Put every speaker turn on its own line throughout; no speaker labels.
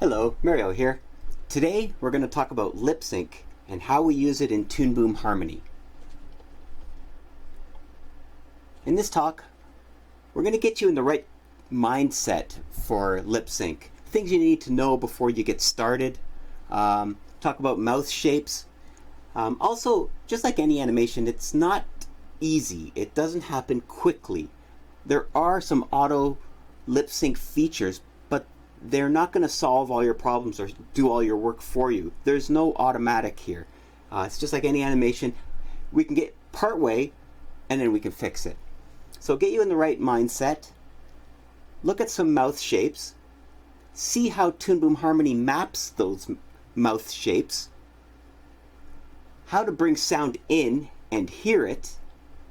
Hello, Mario here. Today we're going to talk about lip sync and how we use it in Toonboom Harmony. In this talk, we're going to get you in the right mindset for lip sync. Things you need to know before you get started. Talk about mouth shapes. Also, just like any animation, it's not easy. It doesn't happen quickly. There are some auto lip sync features, but they're not going to solve all your problems or do all your work for you. There's no automatic here. It's just like any animation. We can get part way and then we can fix it. So get you in the right mindset. Look at some mouth shapes. See how Toonboom Harmony maps those mouth shapes. How to bring sound in and hear it.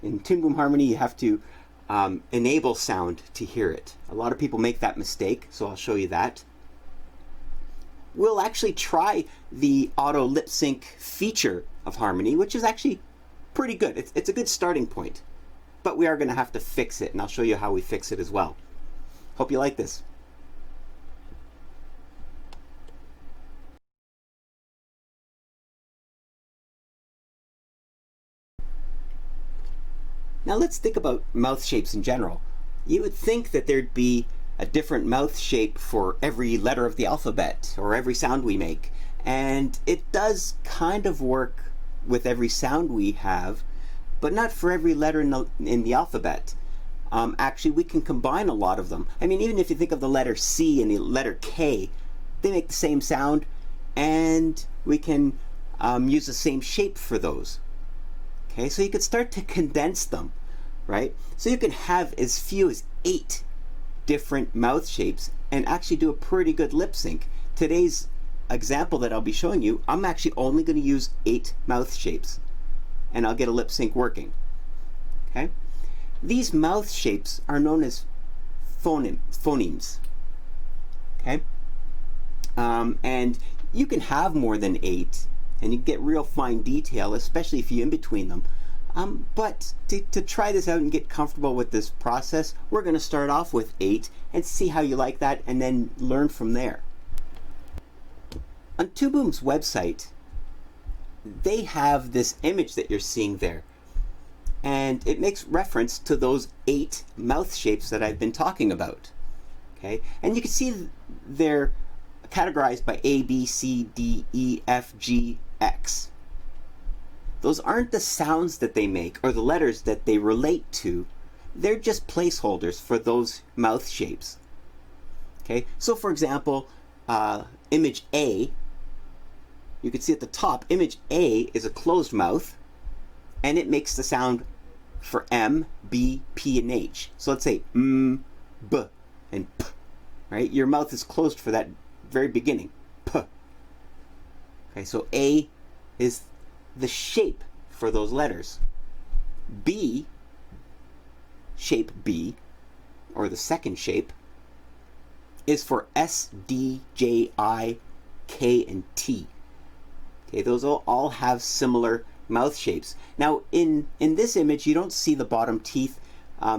In Toonboom Harmony you have to enable sound to hear it. A lot of people make that mistake, so I'll show you that. We'll actually try the auto lip sync feature of Harmony, which is actually pretty good. It's a good starting point, but we are going to have to fix it, and I'll show you how we fix it as well. Hope you like this. Now let's think about mouth shapes in general. You would think that there'd be a different mouth shape for every letter of the alphabet or every sound we make. And it does kind of work with every sound we have, but not for every letter in the alphabet. Actually, we can combine a lot of them. I mean, even if you think of the letter C and the letter K, they make the same sound, and we can use the same shape for those. Okay, so you could start to condense them, right? So you can have as few as 8 different mouth shapes and actually do a pretty good lip sync. Today's example that I'll be showing you, I'm actually only going to use 8 mouth shapes and I'll get a lip sync working. Okay? These mouth shapes are known as phonemes. Okay? And you can have more than 8 and you get real fine detail, especially if you in between them. But to try this out and get comfortable with this process, we're going to start off with 8 and see how you like that and then learn from there. On Toonboom's website, they have this image that you're seeing there. And it makes reference to those 8 mouth shapes that I've been talking about. Okay? And you can see they're categorized by A, B, C, D, E, F, G, X. Those aren't the sounds that they make or the letters that they relate to. They're just placeholders for those mouth shapes. Okay, so for example, image A, you can see at the top, image A is a closed mouth and it makes the sound for M, B, P, and H. So let's say M, B, and P. Right? Your mouth is closed for that very beginning. P. Okay, so A is the shape for those letters. B, shape B, or the second shape, is for S, D, J, I, K, and T. Okay, those all have similar mouth shapes. Now, in this image, you don't see the bottom teeth.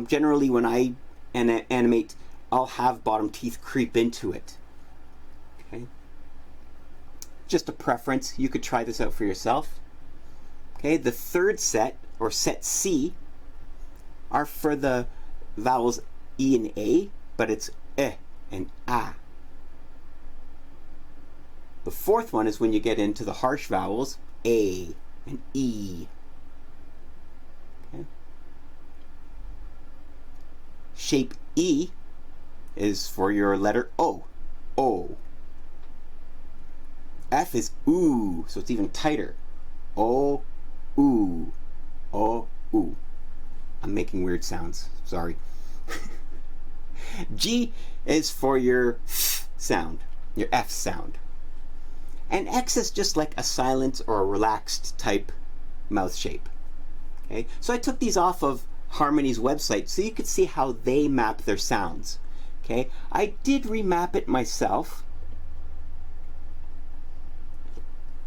Generally, when I animate, I'll have bottom teeth creep into it. Okay. Just a preference. You could try this out for yourself. Okay, the third set, or set C, are for the vowels E and A, but it's E and A. The fourth one is when you get into the harsh vowels, A and E. Okay. Shape E is for your letter O. O. F is OO, so it's even tighter. O, OO, O, OO. I'm making weird sounds, sorry. G is for your F sound, your F sound. And X is just like a silent or a relaxed type mouth shape. Okay, so I took these off of Harmony's website so you could see how they map their sounds. Okay, I did remap it myself.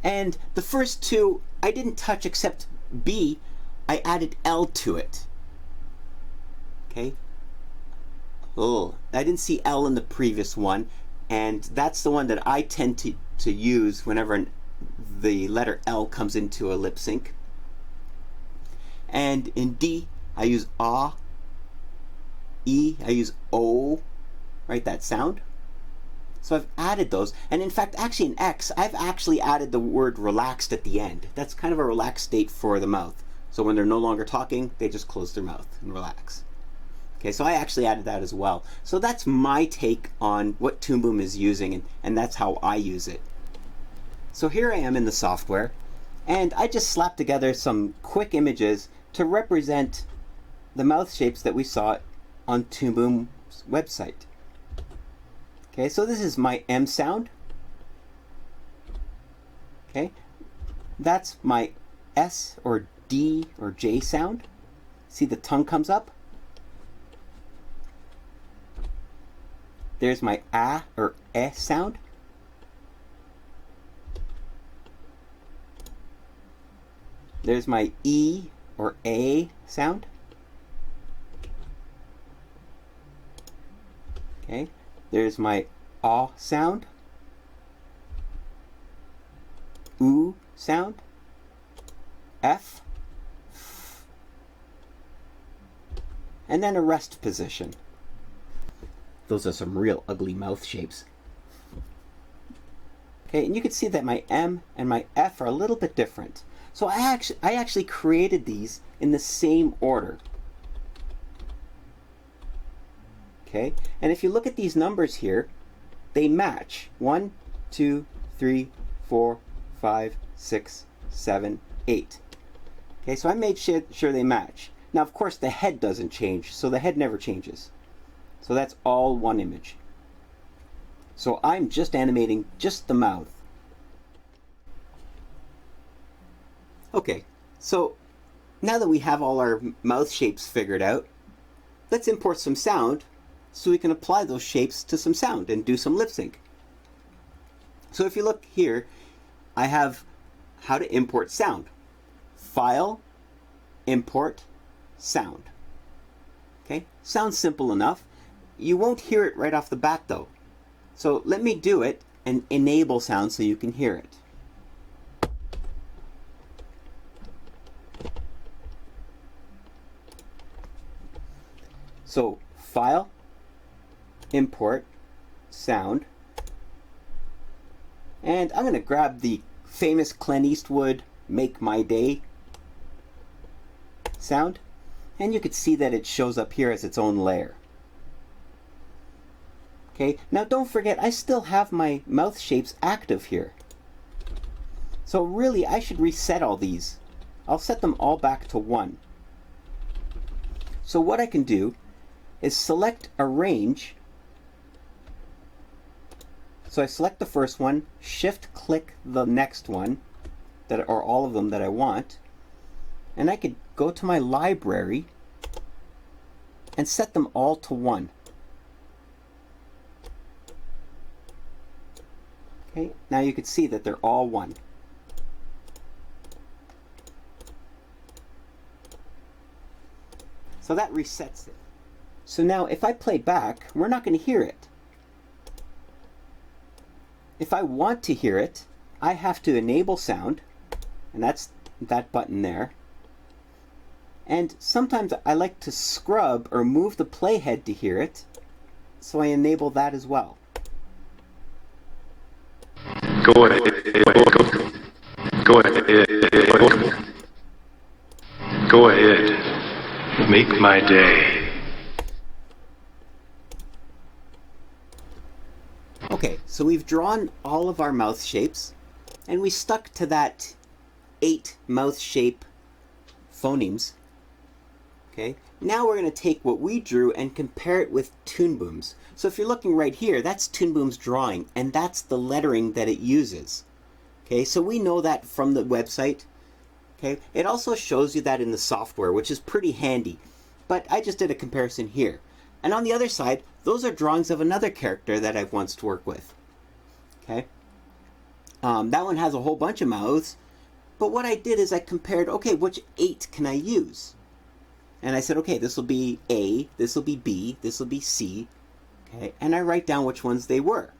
And the first 2 I didn't touch except B. I added L to it. Okay. Oh, I didn't see L in the previous one. and that's the one that I tend to use whenever the letter L comes into a lip sync. And in D, I use ah. E, I use O, right, that sound. So I've added those, and in fact, actually in X, I've actually added the word relaxed at the end. That's kind of a relaxed state for the mouth. So when they're no longer talking, they just close their mouth and relax. Okay, so I actually added that as well. So that's my take on what Toonboom is using, and that's how I use it. So here I am in the software, and I just slapped together some quick images to represent the mouth shapes that we saw on Toonboom's website. Okay, so this is my M sound. Okay, that's my S or D or J sound. See, the tongue comes up. There's my A or E sound. There's my E or A sound. Okay, there's my ah sound, oo sound, F, and then a rest position. Those are some real ugly mouth shapes. Okay, and you can see that my M and my F are a little bit different. So I actually created these in the same order. Okay, and if you look at these numbers here, they match. 1, 2, 3, 4, 5, 6, 7, 8. Okay, so I made sure they match. Now, of course, the head doesn't change, so the head never changes. So that's all one image. So I'm just animating just the mouth. Okay, so now that we have all our mouth shapes figured out, let's import some sound so we can apply those shapes to some sound and do some lip sync. So if you look here, I have how to import sound. File, import, sound. Okay, sounds simple enough. You won't hear it right off the bat though. So let me do it and enable sound so you can hear it. So file, import, sound, and I'm going to grab the famous Clint Eastwood Make My Day sound, and you can see that it shows up here as its own layer. Okay, now don't forget, I still have my mouth shapes active here. So really, I should reset all these. I'll set them all back to 1. So what I can do is select Arrange. So I select the first one, shift-click the next one, or all of them that I want, and I could go to my library and set them all to 1. Okay, now you can see that they're all 1. So that resets it. So now if I play back, we're not going to hear it. If I want to hear it, I have to enable sound, and that's that button there. And sometimes I like to scrub or move the playhead to hear it, so I enable that as well.
Go ahead. Go ahead. Go ahead. Make my day.
Okay, so we've drawn all of our mouth shapes, and we stuck to that 8 mouth shape phonemes. Okay, now we're going to take what we drew and compare it with Toonboom's. So if you're looking right here, that's Toonboom's drawing, and that's the lettering that it uses. Okay, so we know that from the website. Okay, it also shows you that in the software, which is pretty handy. But I just did a comparison here. And on the other side, those are drawings of another character that I've once worked with. Okay, that one has a whole bunch of mouths. But what I did is I compared, okay, which 8 can I use? And I said, okay, this will be A, this will be B, this will be C. Okay, and I write down which ones they were.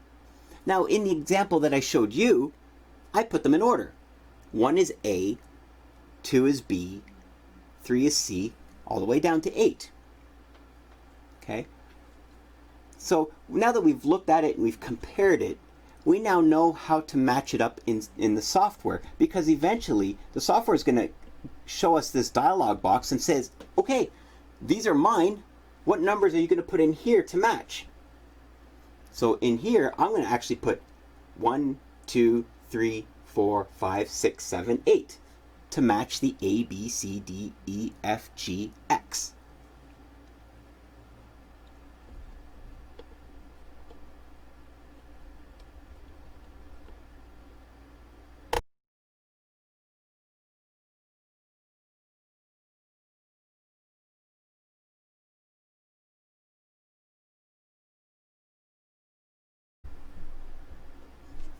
Now, in the example that I showed you, I put them in order. 1 is A, 2 is B, 3 is C, all the way down to 8. Okay? So now that we've looked at it and we've compared it, we now know how to match it up in the software, because eventually the software is going to show us this dialog box and says, okay, these are mine. What numbers are you going to put in here to match? So in here, I'm going to actually put 1, 2, 3, 4, 5, 6, 7, 8 to match the A, B, C, D, E, F, G, X.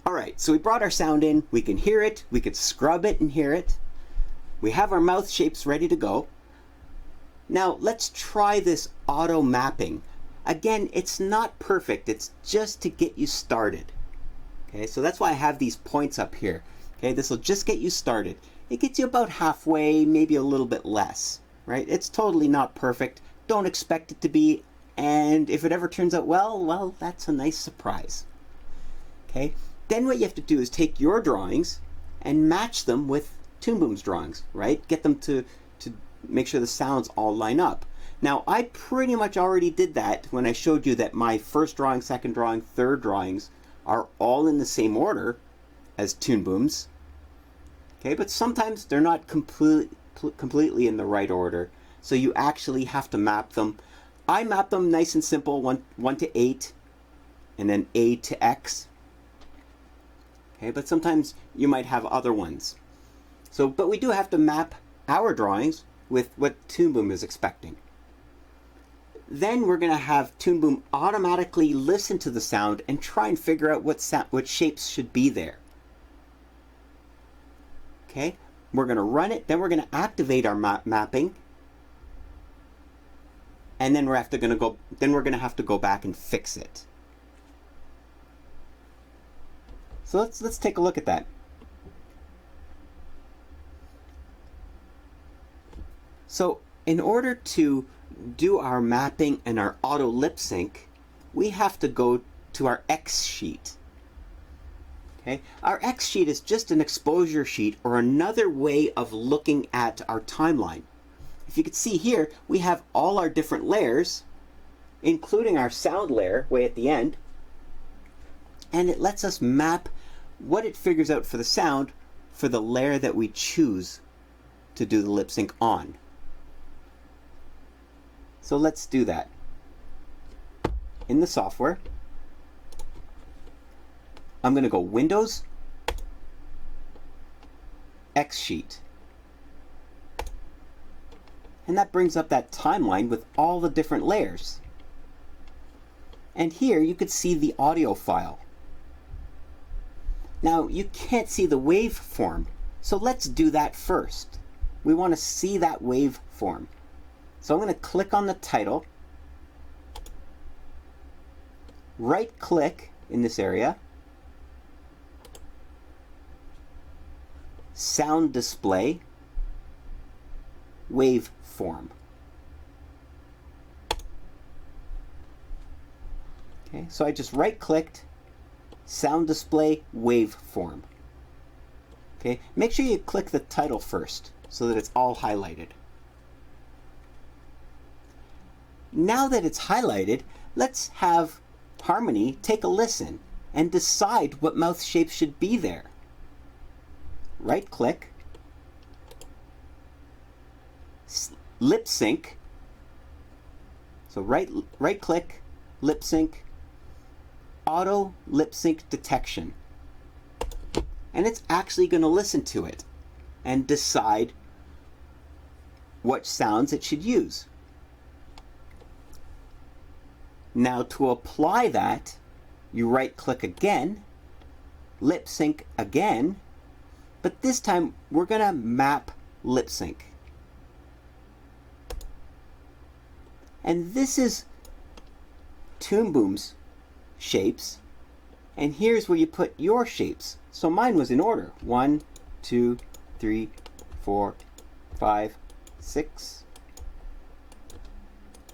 Alright, so we brought our sound in, we can hear it, we could scrub it and hear it. We have our mouth shapes ready to go. Now let's try this auto mapping. Again, it's not perfect, it's just to get you started. Okay, so that's why I have these points up here. Okay, this will just get you started. It gets you about halfway, maybe a little bit less, right? It's totally not perfect. Don't expect it to be, and if it ever turns out well, that's a nice surprise. Okay, then what you have to do is take your drawings and match them with Toonboom's drawings, right? Get them to make sure the sounds all line up. Now, I pretty much already did that when I showed you that my first drawing, second drawing, third drawings are all in the same order as Toonboom's. Okay, but sometimes they're not completely in the right order, so you actually have to map them. I map them nice and simple, 1 to 8, and then A to X. Okay, but sometimes you might have other ones. So, but we do have to map our drawings with what Toonboom is expecting. Then we're going to have Toonboom automatically listen to the sound and try and figure out what shapes should be there. Okay, we're going to run it, then we're going to activate our mapping, and then we're going to have to go back and fix it. So let's take a look at that. So in order to do our mapping and our auto lip sync, we have to go to our X sheet. Okay? Our X sheet is just an exposure sheet or another way of looking at our timeline. If you can see here, we have all our different layers, including our sound layer way at the end, and it lets us map what it figures out for the sound for the layer that we choose to do the lip sync on. So let's do that. In the software, I'm going to go Windows, X Sheet. And that brings up that timeline with all the different layers. And here you could see the audio file. Now you can't see the waveform, so let's do that first. We want to see that waveform. So I'm going to click on the title, right click in this area, sound display, waveform. Okay, so I just right clicked, sound display, waveform. Okay, make sure you click the title first so that it's all highlighted. Now that it's highlighted, let's have Harmony take a listen and decide what mouth shape should be there. Right click, lip sync. So right click, lip sync, auto lip sync detection. And it's actually going to listen to it and decide what sounds it should use. Now to apply that, you right click again, lip sync again, but this time we're going to map lip sync. And this is Toonboom's shapes, And here's where you put your shapes. So mine was in order. 1, 2, 3, 4, 5, 6,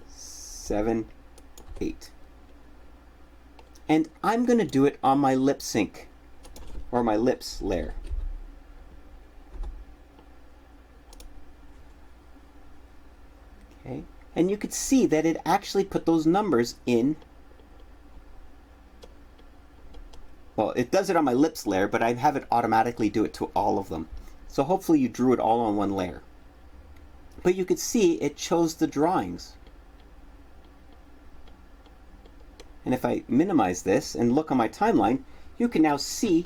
7, 8. And I'm going to do it on my lip sync, or my lips layer. Okay, and you could see that it actually put those numbers in. Well, it does it on my lips layer, but I have it automatically do it to all of them. So hopefully you drew it all on one layer. But you could see it chose the drawings. And if I minimize this and look on my timeline, you can now see,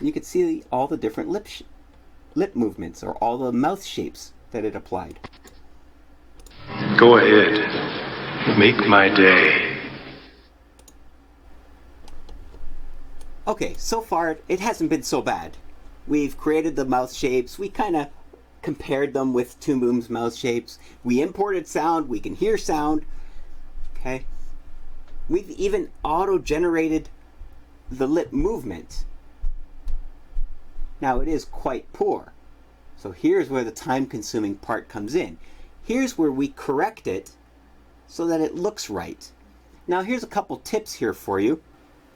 you can see all the different lip movements, or all the mouth shapes that it applied.
Go ahead. Make my day.
Okay, so far it hasn't been so bad. We've created the mouth shapes, we kind of compared them with Toonboom's mouth shapes. We imported sound, we can hear sound. Okay. We've even auto-generated the lip movement. Now it is quite poor. So here's where the time-consuming part comes in. Here's where we correct it so that it looks right. Now here's a couple tips here for you.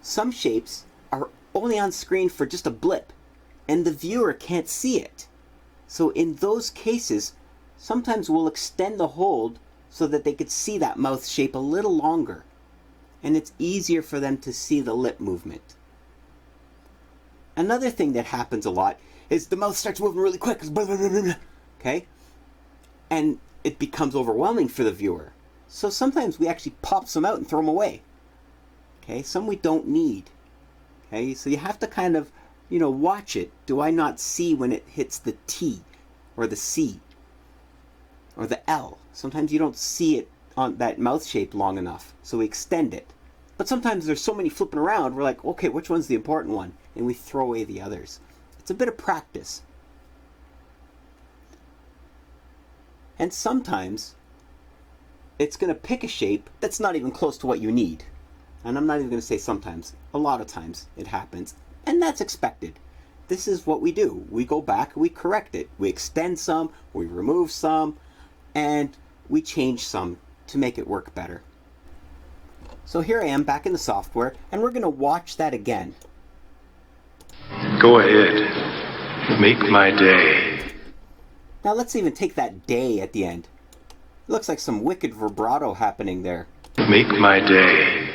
Some shapes are only on screen for just a blip, and the viewer can't see it. So in those cases, sometimes we'll extend the hold so that they could see that mouth shape a little longer. And it's easier for them to see the lip movement. Another thing that happens a lot is the mouth starts moving really quick. Okay? And it becomes overwhelming for the viewer. So sometimes we actually pop some out and throw them away. Okay? Some we don't need. Okay? So you have to kind of, watch it. Do I not see when it hits the T or the C or the L? Sometimes you don't see it on that mouth shape long enough, so we extend it. But sometimes there's so many flipping around, we're like, okay, which one's the important one? And we throw away the others. It's a bit of practice. And sometimes it's going to pick a shape that's not even close to what you need. And I'm not even going to say sometimes. A lot of times it happens. And that's expected. This is what we do. We go back, we correct it. We extend some, we remove some, and we change some to make it work better. So here I am back in the software, and we're going to watch that again.
Go ahead. Make my day.
Now let's even take that day at the end. It looks like some wicked vibrato happening there.
Make my day.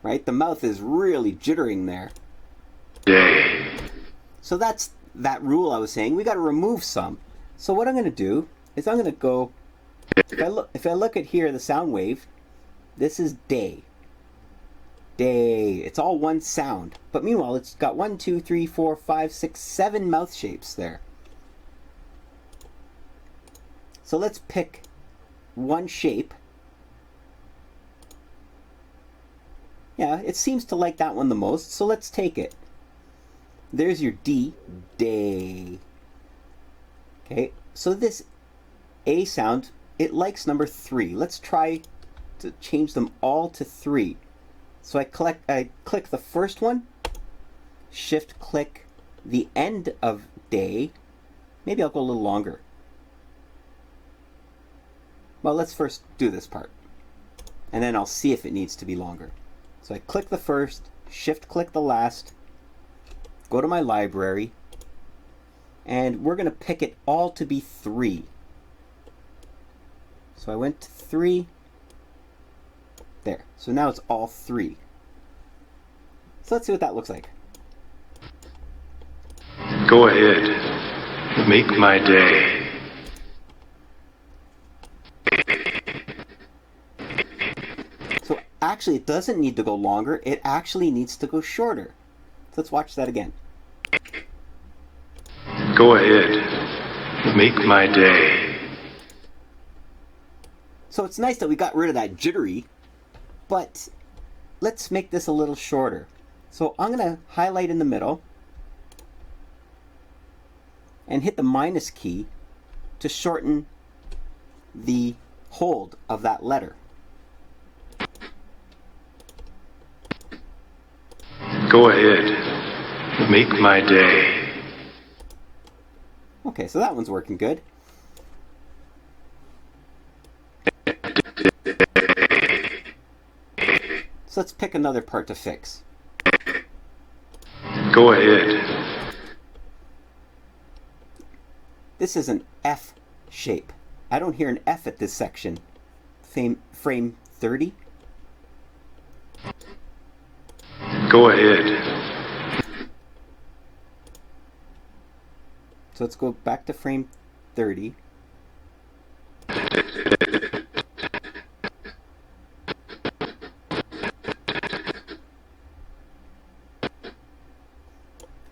Right? The mouth is really jittering there.
Day.
So that's that rule I was saying. We got to remove some. So what I'm going to do is I'm going to go, if I look at here, the sound wave, this is day. Day. It's all one sound. But meanwhile, it's got 1, 2, 3, 4, 5, 6, 7 mouth shapes there. So let's pick one shape. Yeah, it seems to like that one the most, so let's take it. There's your D, day. Okay, so this A sound, it likes number 3. Let's try to change them all to 3. So I click the first one, shift click the end of day. Maybe I'll go a little longer. Well, let's first do this part, and then I'll see if it needs to be longer. So I click the first, shift click the last, go to my library, and we're going to pick it all to be 3. So I went to 3. There. So now it's all 3. So let's see what that looks like.
Go ahead. Make my day.
So actually it doesn't need to go longer. It actually needs to go shorter. So let's watch that again.
Go ahead. Make my day.
So it's nice that we got rid of that jittery, but let's make this a little shorter. So I'm going to highlight in the middle and hit the minus key to shorten the hold of that letter.
Go ahead. Make my day.
Okay, so that one's working good. So let's pick another part to fix.
Go ahead.
This is an F shape. I don't hear an F at this section. Frame 30.
Go ahead.
So let's go back to frame 30.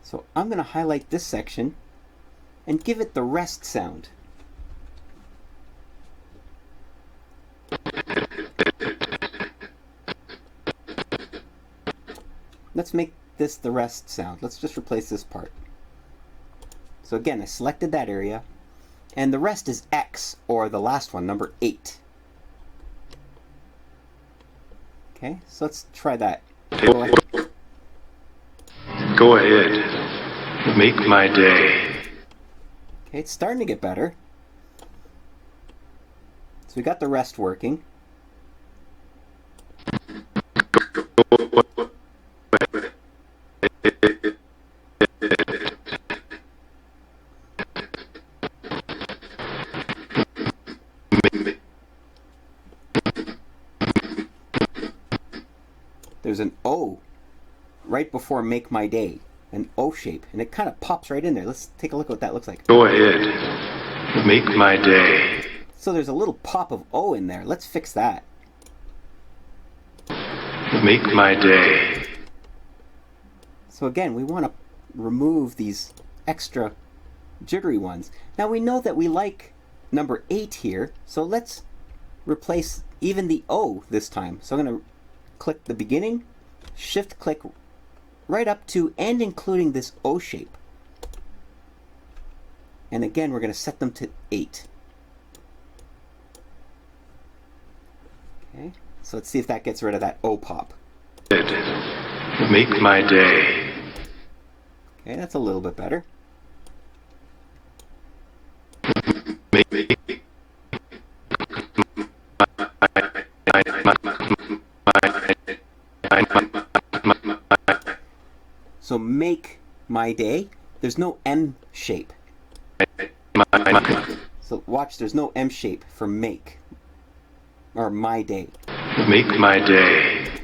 So I'm going to highlight this section and give it the rest sound. Let's make this the rest sound. Let's just replace this part. So again, I selected that area, and the rest is X, or the last one, number 8. Okay, so let's try that. Go ahead.
Go ahead. Make my day.
Okay, it's starting to get better. So we got the rest working. There's an O right before make my day, an O shape, and it kind of pops right in there. Let's take a look at what that looks like.
Go ahead. Make my day.
So there's a little pop of O in there. Let's fix that.
Make my day.
So again, we want to remove these extra jittery ones. Now we know that we like number 8 here, so let's replace even the O this time. So I'm going to click the beginning, shift click right up to and including this O shape. And again, we're going to set them to 8. Okay, so let's see if that gets rid of that O pop.
Make my day.
Okay, that's a little bit better. So make my day, there's no M shape. So watch, there's no M shape for make, or my day.
Make my day.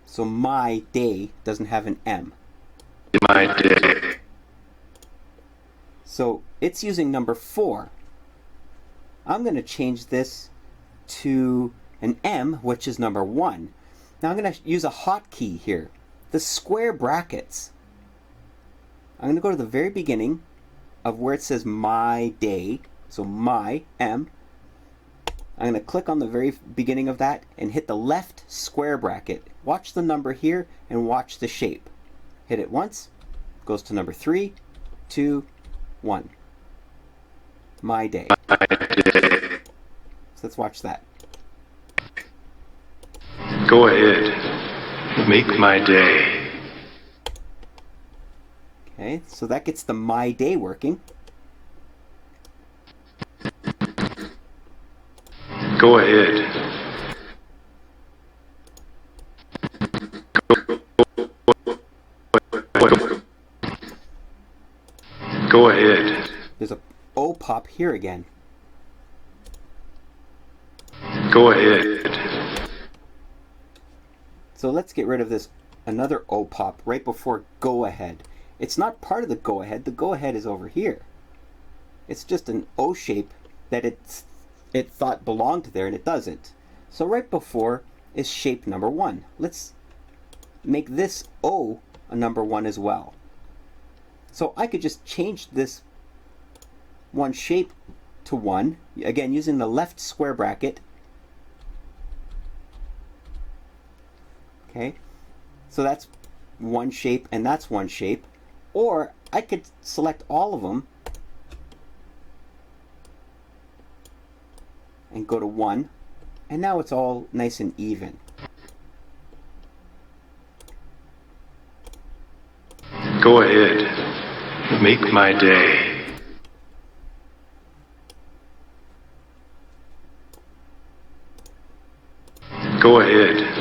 So my day doesn't have an M.
My day.
So it's using number 4. I'm going to change this to an M, which is number 1. Now I'm going to use a hotkey here. The square brackets. I'm going to go to the very beginning of where it says my day. So my M. I'm going to click on the very beginning of that and hit the left square bracket. Watch the number here and watch the shape. Hit it once. Goes to number 3, 2, 1. My day. So let's watch that.
Go ahead. Make my day.
Okay, so that gets the my day working.
Go ahead. Go ahead.
There's a O pop here again.
Go ahead.
So let's get rid of this another O pop right before go ahead. It's not part of the go ahead. The go ahead is over here. It's just an O shape that it thought belonged there and it doesn't. So right before is shape number 1. Let's make this O a number 1 as well. So I could just change this one shape to 1, again using the left square bracket. Okay, so that's one shape and that's one shape. Or I could select all of them and go to 1, and now it's all nice and even.
Go ahead. Make my day. Go ahead.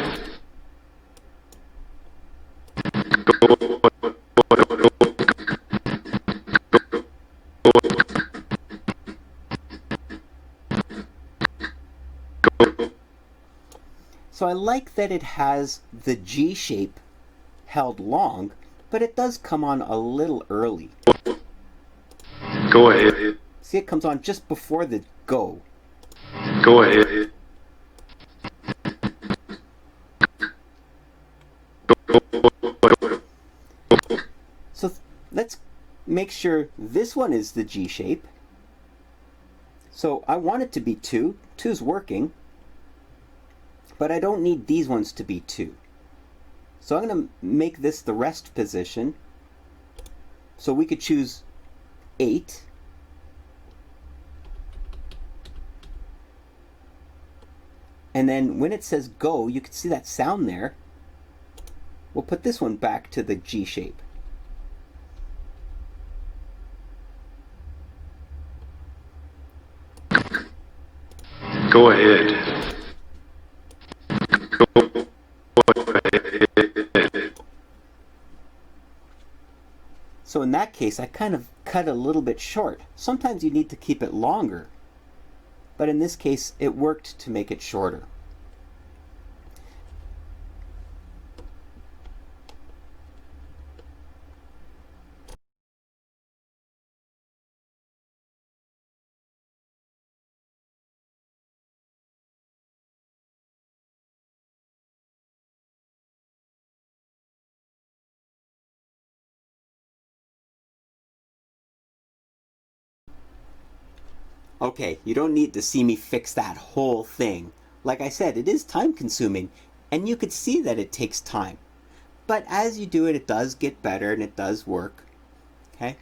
So I like that it has the G shape held long, but it does come on a little early.
Go ahead.
See, it comes on just before the go.
Go ahead.
So let's make sure this one is the G shape. So I want it to be 2. 2's working. But I don't need these ones to be 2. So I'm going to make this the rest position. So we could choose 8. And then when it says go, you can see that sound there. We'll put this one back to the G shape.
Go ahead.
So in that case, I kind of cut a little bit short. Sometimes you need to keep it longer, but in this case, it worked to make it shorter. Okay, you don't need to see me fix that whole thing. Like I said, it is time consuming, and you could see that it takes time. But as you do it, it does get better and it does work. Okay?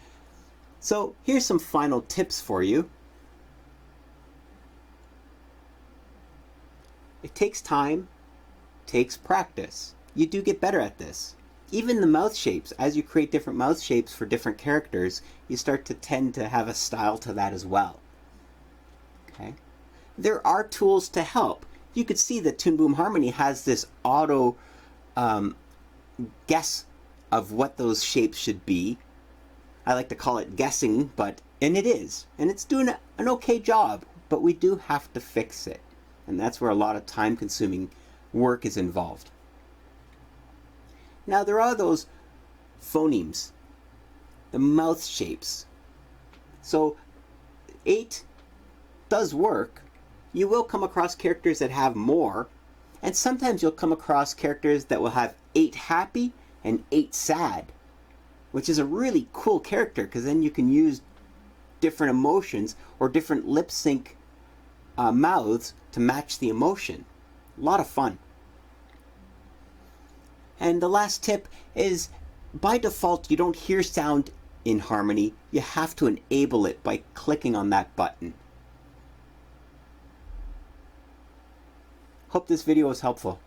So here's some final tips for you. It takes time, takes practice. You do get better at this. Even the mouth shapes, as you create different mouth shapes for different characters, you start to tend to have a style to that as well. Okay. There are tools to help. You could see that Toonboom Harmony has this auto guess of what those shapes should be. I like to call it guessing, and it is. And it's doing an okay job, but we do have to fix it. And that's where a lot of time-consuming work is involved. Now there are those phonemes, the mouth shapes. So 8 does work. You will come across characters that have more, and sometimes you'll come across characters that will have 8 happy and 8 sad, which is a really cool character because then you can use different emotions or different lip sync mouths to match the emotion. A lot of fun. And the last tip is, by default, you don't hear sound in Harmony. You have to enable it by clicking on that button. Hope this video was helpful.